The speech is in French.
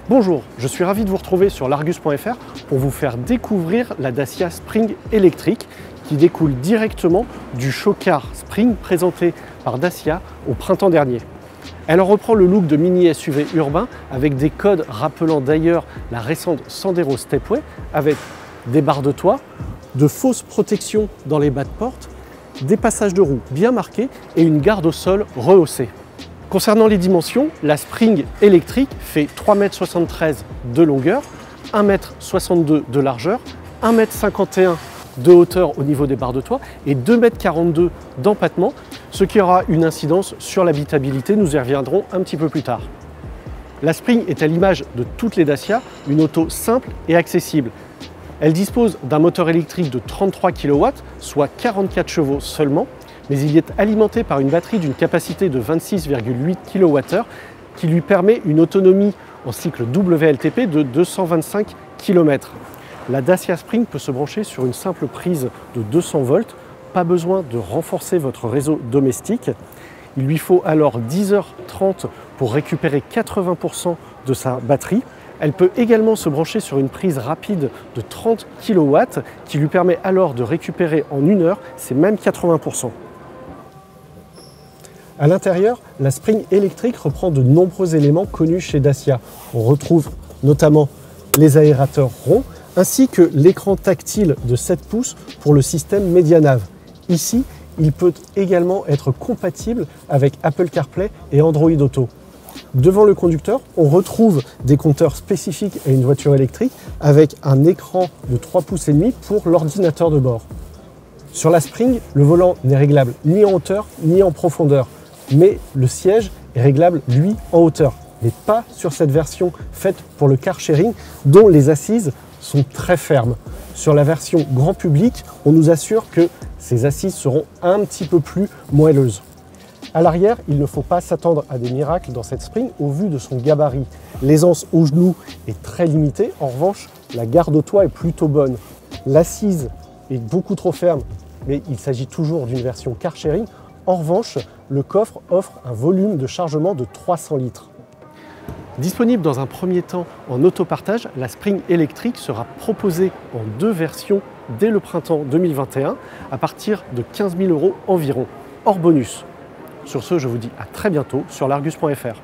Bonjour, je suis ravi de vous retrouver sur l'Argus.fr pour vous faire découvrir la Dacia Spring électrique qui découle directement du show-car Spring présenté par Dacia au printemps dernier. Elle en reprend le look de mini SUV urbain avec des codes rappelant d'ailleurs la récente Sandero Stepway avec des barres de toit, de fausses protections dans les bas de porte, des passages de roues bien marqués et une garde au sol rehaussée. Concernant les dimensions, la Spring électrique fait 3,73 m de longueur, 1,62 m de largeur, 1,51 m de hauteur au niveau des barres de toit et 2,42 m d'empattement, ce qui aura une incidence sur l'habitabilité, nous y reviendrons un petit peu plus tard. La Spring est à l'image de toutes les Dacia, une auto simple et accessible. Elle dispose d'un moteur électrique de 33 kW, soit 44 chevaux seulement, mais il est alimenté par une batterie d'une capacité de 26,8 kWh qui lui permet une autonomie en cycle WLTP de 225 km. La Dacia Spring peut se brancher sur une simple prise de 200 volts, pas besoin de renforcer votre réseau domestique. Il lui faut alors 10h30 pour récupérer 80% de sa batterie. Elle peut également se brancher sur une prise rapide de 30 kW qui lui permet alors de récupérer en 1 heure ces mêmes 80%. À l'intérieur, la Spring électrique reprend de nombreux éléments connus chez Dacia. On retrouve notamment les aérateurs ronds ainsi que l'écran tactile de 7 pouces pour le système MediaNav. Ici, il peut également être compatible avec Apple CarPlay et Android Auto. Devant le conducteur, on retrouve des compteurs spécifiques à une voiture électrique avec un écran de 3,5 pouces pour l'ordinateur de bord. Sur la Spring, le volant n'est réglable ni en hauteur ni en profondeur, mais le siège est réglable, lui, en hauteur, mais pas sur cette version faite pour le car sharing dont les assises sont très fermes. Sur la version grand public, on nous assure que ces assises seront un petit peu plus moelleuses. À l'arrière, il ne faut pas s'attendre à des miracles dans cette Spring au vu de son gabarit. L'aisance au genou est très limitée, en revanche, la garde au toit est plutôt bonne. L'assise est beaucoup trop ferme, mais il s'agit toujours d'une version car sharing. En revanche, le coffre offre un volume de chargement de 300 litres. Disponible dans un premier temps en autopartage, la Spring électrique sera proposée en 2 versions dès le printemps 2021 à partir de 15 000 € environ, hors bonus. Sur ce, je vous dis à très bientôt sur l'Argus.fr.